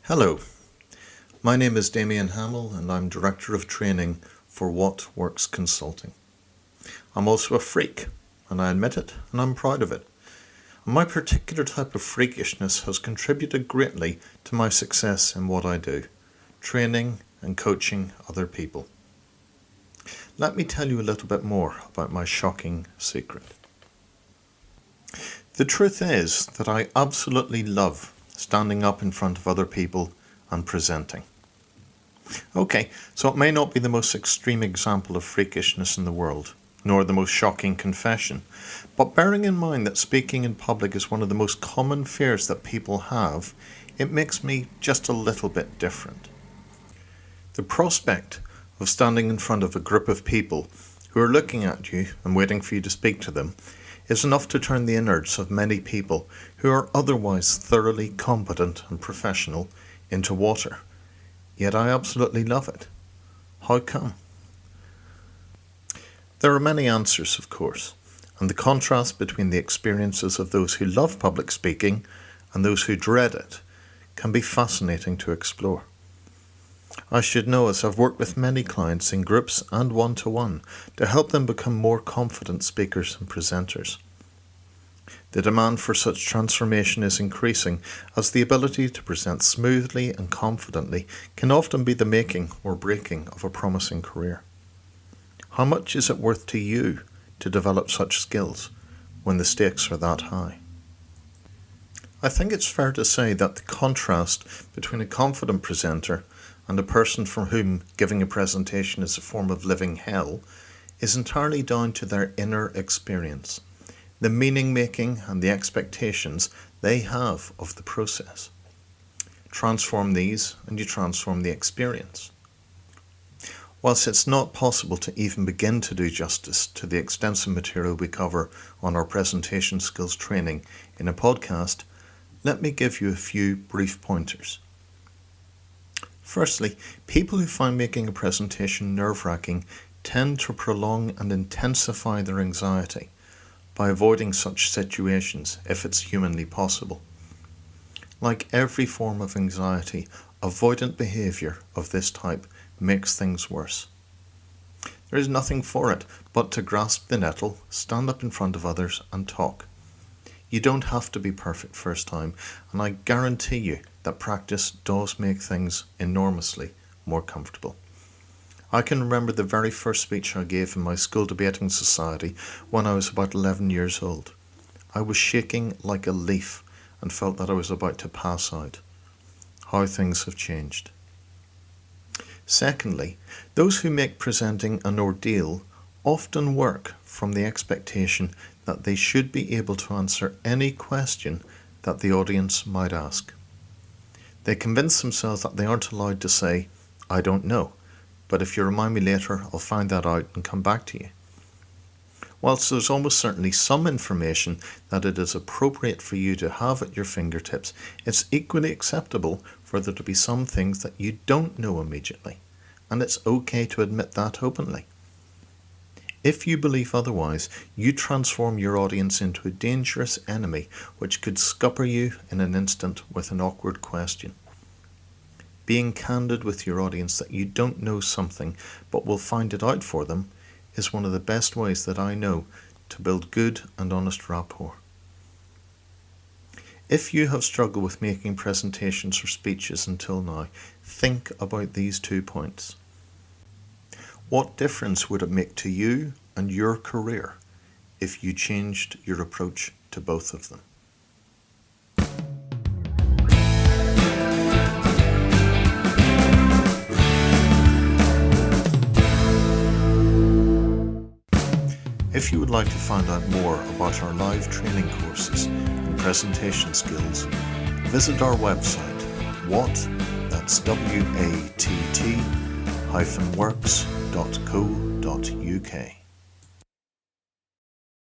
Hello, my name is Damian Hamill and I'm Director of Training for What Works Consulting. I'm also a freak, and I admit it, and I'm proud of it. And my particular type of freakishness has contributed greatly to my success in what I do, training and coaching other people. Let me tell you a little bit more about my shocking secret. The truth is that I absolutely love standing up in front of other people and presenting. Okay, so it may not be the most extreme example of freakishness in the world, nor the most shocking confession, but bearing in mind that speaking in public is one of the most common fears that people have, it makes me just a little bit different. The prospect of standing in front of a group of people who are looking at you and waiting for you to speak to them is enough to turn the innards of many people who are otherwise thoroughly competent and professional into water. Yet I absolutely love it. How come? There are many answers, of course, and the contrast between the experiences of those who love public speaking and those who dread it can be fascinating to explore. I should know, as I've worked with many clients in groups and one-to-one to help them become more confident speakers and presenters. The demand for such transformation is increasing, as the ability to present smoothly and confidently can often be the making or breaking of a promising career. How much is it worth to you to develop such skills when the stakes are that high? I think it's fair to say that the contrast between a confident presenter and a person for whom giving a presentation is a form of living hell is entirely down to their inner experience, the meaning making and the expectations they have of the process. Transform these and you transform the experience. Whilst it's not possible to even begin to do justice to the extensive material we cover on our presentation skills training in a podcast, let me give you a few brief pointers. Firstly, people who find making a presentation nerve-wracking tend to prolong and intensify their anxiety by avoiding such situations if it's humanly possible. Like every form of anxiety, avoidant behaviour of this type makes things worse. There is nothing for it but to grasp the nettle, stand up in front of others and talk. You don't have to be perfect first time, and I guarantee you that practice does make things enormously more comfortable. I can remember the very first speech I gave in my school debating society when I was about 11 years old. I was shaking like a leaf and felt that I was about to pass out. How things have changed. Secondly, those who make presenting an ordeal often work from the expectation that they should be able to answer any question that the audience might ask. They convince themselves that they aren't allowed to say, "I don't know, but if you remind me later, I'll find that out and come back to you." Whilst there's almost certainly some information that it is appropriate for you to have at your fingertips, it's equally acceptable for there to be some things that you don't know immediately, and it's okay to admit that openly. If you believe otherwise, you transform your audience into a dangerous enemy which could scupper you in an instant with an awkward question. Being candid with your audience that you don't know something but will find it out for them is one of the best ways that I know to build good and honest rapport. If you have struggled with making presentations or speeches until now, think about these 2 points. What difference would it make to you and your career if you changed your approach to both of them? If you would like to find out more about our live training courses and presentation skills, visit our website, watt-works.co.uk.